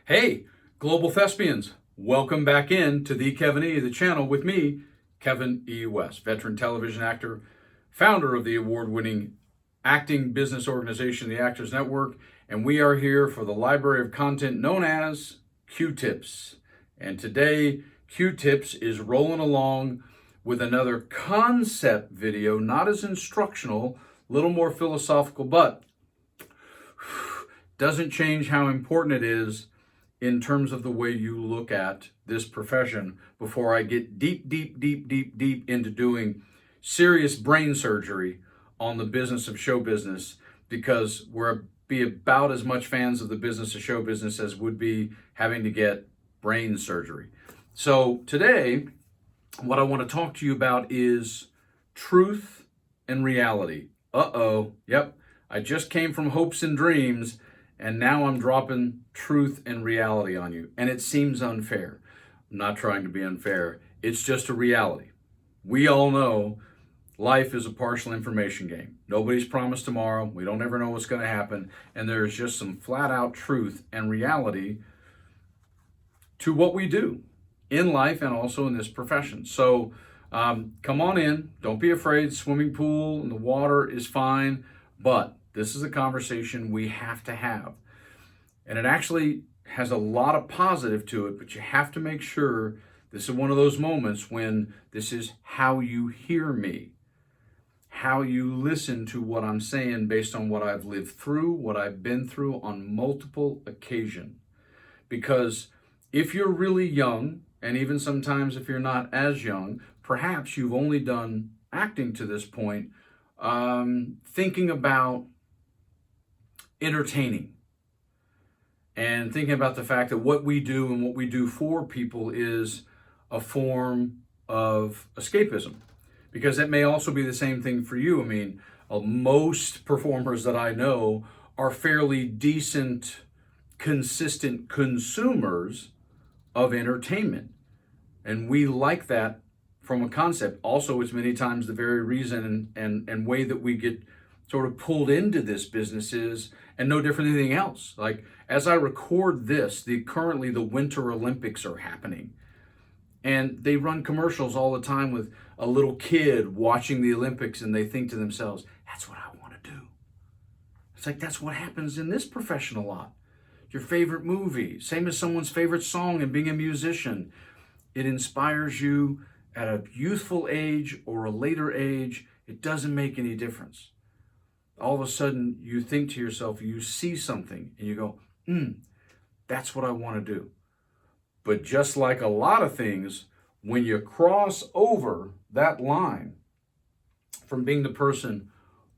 Hey, Global Thespians, welcome back in to the Kevin E, the channel with me, Kevin E. West, veteran television actor, founder of the award-winning acting business organization, the Actors Network, and we are here for the library of content known as Q-Tips. And today, Q-Tips is rolling along with another concept video, not as instructional, a little more philosophical, but doesn't change how important it is in terms of the way you look at this profession before I get deep into doing serious brain surgery on the business of show business, because we're be about as much fans of the business of show business as would be having to get brain surgery. So today, what I want to talk to you about is truth and reality. Yep, I just came from hopes and dreams, and now I'm dropping truth and reality on you. And it seems unfair. I'm not trying to be unfair. It's just a reality. We all know life is a partial information game. Nobody's promised tomorrow. We don't ever know what's going to happen. And there's just some flat out truth and reality to what we do in life and also in this profession. So come on in. Don't be afraid. Swimming pool and the water is fine. But this is a conversation we have to have. And it actually has a lot of positive to it, but you have to make sure this is one of those moments when this is how you hear me, how you listen to what I'm saying based on what I've lived through, what I've been through on multiple occasions. Because if you're really young, and even sometimes if you're not as young, perhaps you've only done acting to this point, thinking about entertaining and thinking about the fact that what we do and what we do for people is a form of escapism, because it may also be the same thing for you. I mean, most performers that I know are fairly decent, consistent consumers of entertainment, and we like that from a concept. Also, it's many times the very reason and way that we get sort of pulled into this business is, and no different than anything else. Like, as I record this, currently the Winter Olympics are happening. And they run commercials all the time with a little kid watching the Olympics, and they think to themselves, that's what I want to do. It's like, that's what happens in this profession a lot. Your favorite movie, same as someone's favorite song, and being a musician. It inspires you at a youthful age or a later age. It doesn't make any difference. All of a sudden, you think to yourself, you see something, and you go, that's what I want to do. But just like a lot of things, when you cross over that line from being the person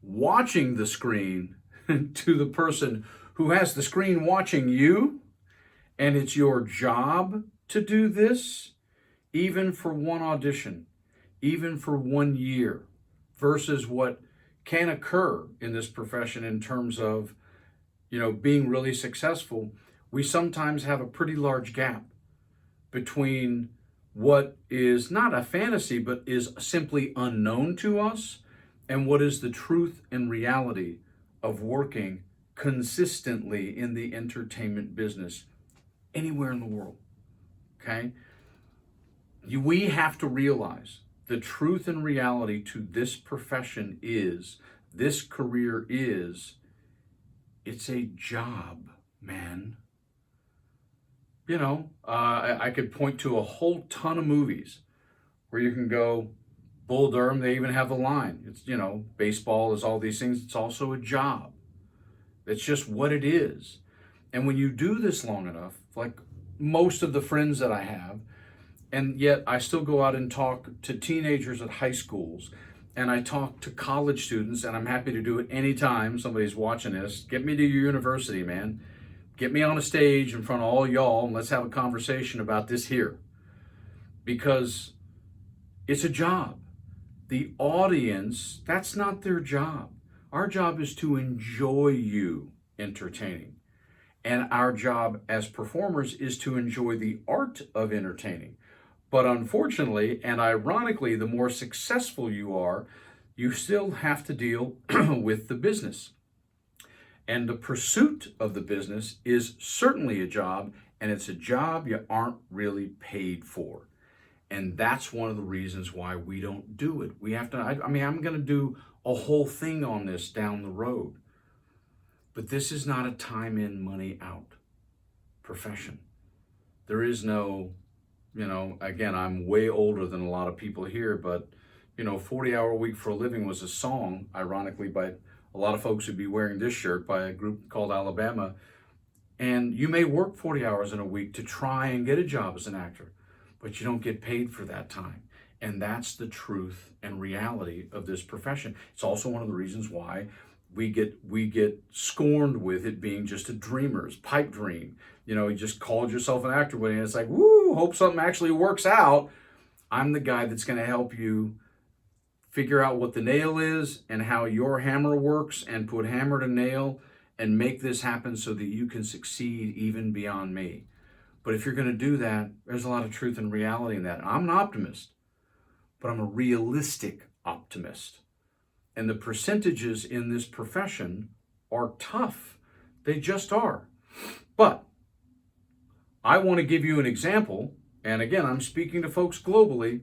watching the screen to the person who has the screen watching you, and it's your job to do this, even for one audition, even for 1 year, versus what can occur in this profession in terms of, being really successful, we sometimes have a pretty large gap between what is not a fantasy, but is simply unknown to us, and what is the truth and reality of working consistently in the entertainment business anywhere in the world. Okay? We have to realize the truth and reality to this profession is, this career is, it's a job, man. I could point to a whole ton of movies where you can go, Bull Durham, they even have a line. It's, baseball is all these things. It's also a job. It's just what it is. And when you do this long enough, like most of the friends that I have, and yet I still go out and talk to teenagers at high schools, and I talk to college students, and I'm happy to do it anytime somebody's watching this. Get me to your university, man. Get me on a stage in front of all y'all, and let's have a conversation about this here. Because it's a job. The audience, that's not their job. Our job is to enjoy you entertaining. And our job as performers is to enjoy the art of entertaining. But unfortunately, and ironically, the more successful you are, you still have to deal with the business. And the pursuit of the business is certainly a job, and it's a job you aren't really paid for. And that's one of the reasons why we don't do it. We have to, I mean, I'm going to do a whole thing on this down the road. But this is not a time in, money out profession. There is no, again, I'm way older than a lot of people here, but, 40-hour week for a living was a song, ironically, by a lot of folks who'd be wearing this shirt by a group called Alabama. And you may work 40 hours in a week to try and get a job as an actor, but you don't get paid for that time. And that's the truth and reality of this profession. It's also one of the reasons why we get scorned with it being just a dreamer's pipe dream. You just called yourself an actor, and it's like, woo, hope something actually works out. I'm the guy that's going to help you figure out what the nail is and how your hammer works and put hammer to nail and make this happen so that you can succeed even beyond me. But if you're going to do that, there's a lot of truth and reality in that. I'm an optimist, but I'm a realistic optimist. And the percentages in this profession are tough. They just are. But I want to give you an example. And again, I'm speaking to folks globally.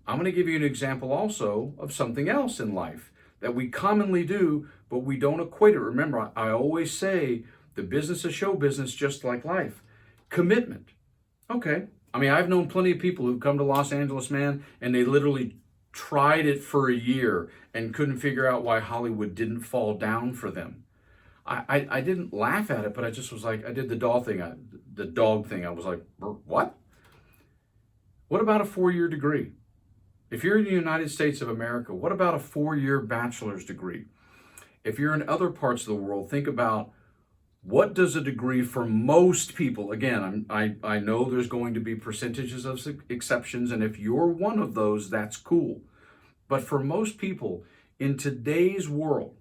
I'm going to give you an example also of something else in life that we commonly do, but we don't equate it. Remember, I always say the business of show business, just like life. Commitment. Okay. I mean, I've known plenty of people who've come to Los Angeles, man, and they literally tried it for a year and couldn't figure out why Hollywood didn't fall down for them. I didn't laugh at it, but I just was like, I did the dog thing. I was like, what? What about a 4-year degree? If you're in the United States of America, what about a 4-year bachelor's degree? If you're in other parts of the world, think about what does a degree for most people, again, I know there's going to be percentages of exceptions, and if you're one of those, that's cool. But for most people, in today's world,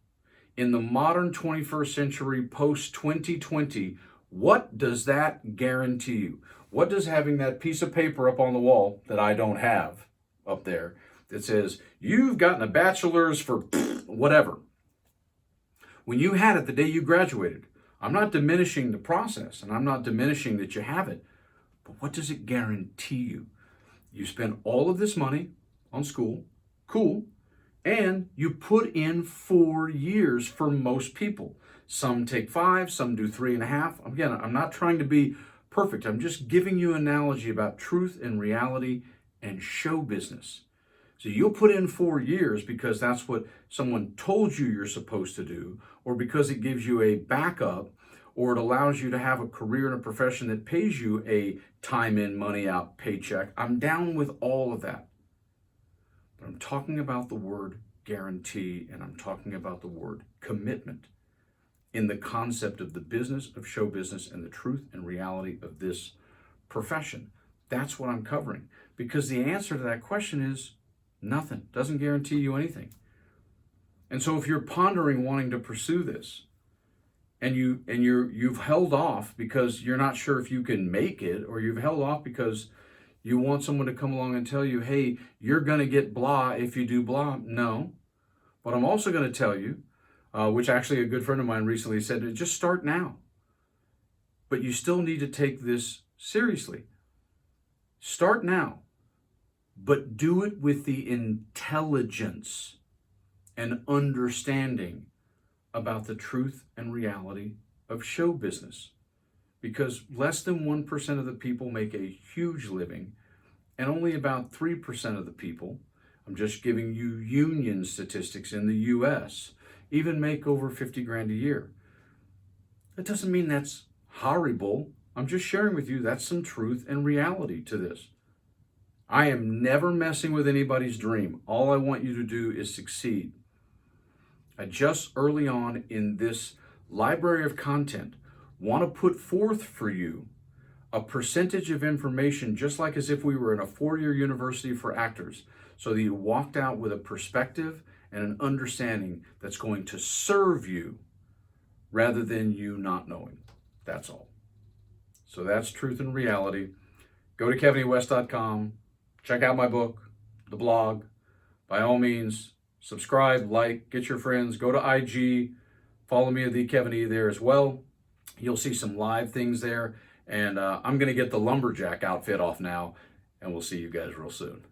in the modern 21st century, post-2020, what does that guarantee you? What does having that piece of paper up on the wall that I don't have up there that says, you've gotten a bachelor's for whatever. When you had it the day you graduated, I'm not diminishing the process and I'm not diminishing that you have it, but what does it guarantee you? You spend all of this money on school, cool, and you put in 4 years for most people. Some take 5, some do 3.5. Again, I'm not trying to be perfect. I'm just giving you an analogy about truth and reality and show business. So you'll put in 4 years because that's what someone told you you're supposed to do, or because it gives you a backup, or it allows you to have a career in a profession that pays you a time in, money out paycheck. I'm down with all of that. But I'm talking about the word guarantee, and I'm talking about the word commitment in the concept of the business of show business and the truth and reality of this profession. That's what I'm covering, because the answer to that question is nothing. Doesn't guarantee you anything. And so if you're pondering wanting to pursue this, and you've held off because you're not sure if you can make it, or you've held off because you want someone to come along and tell you, hey, you're going to get blah if you do blah. No. But I'm also going to tell you, which actually a good friend of mine recently said, just start now. But you still need to take this seriously. Start now, but do it with the intelligence and understanding about the truth and reality of show business. Because less than 1% of the people make a huge living, and only about 3% of the people, I'm just giving you union statistics in the US, even make over 50 grand a year. That doesn't mean that's horrible. I'm just sharing with you that's some truth and reality to this. I am never messing with anybody's dream. All I want you to do is succeed. I just early on in this library of content want to put forth for you a percentage of information, just like as if we were in a 4-year university for actors, so that you walked out with a perspective and an understanding that's going to serve you rather than you not knowing. That's all. So that's truth and reality. Go to kevinewest.com. Check out my book, the blog. By all means, subscribe, like, get your friends. Go to IG. Follow me at the Kevin E there as well. You'll see some live things there. And I'm going to get the lumberjack outfit off now, and we'll see you guys real soon.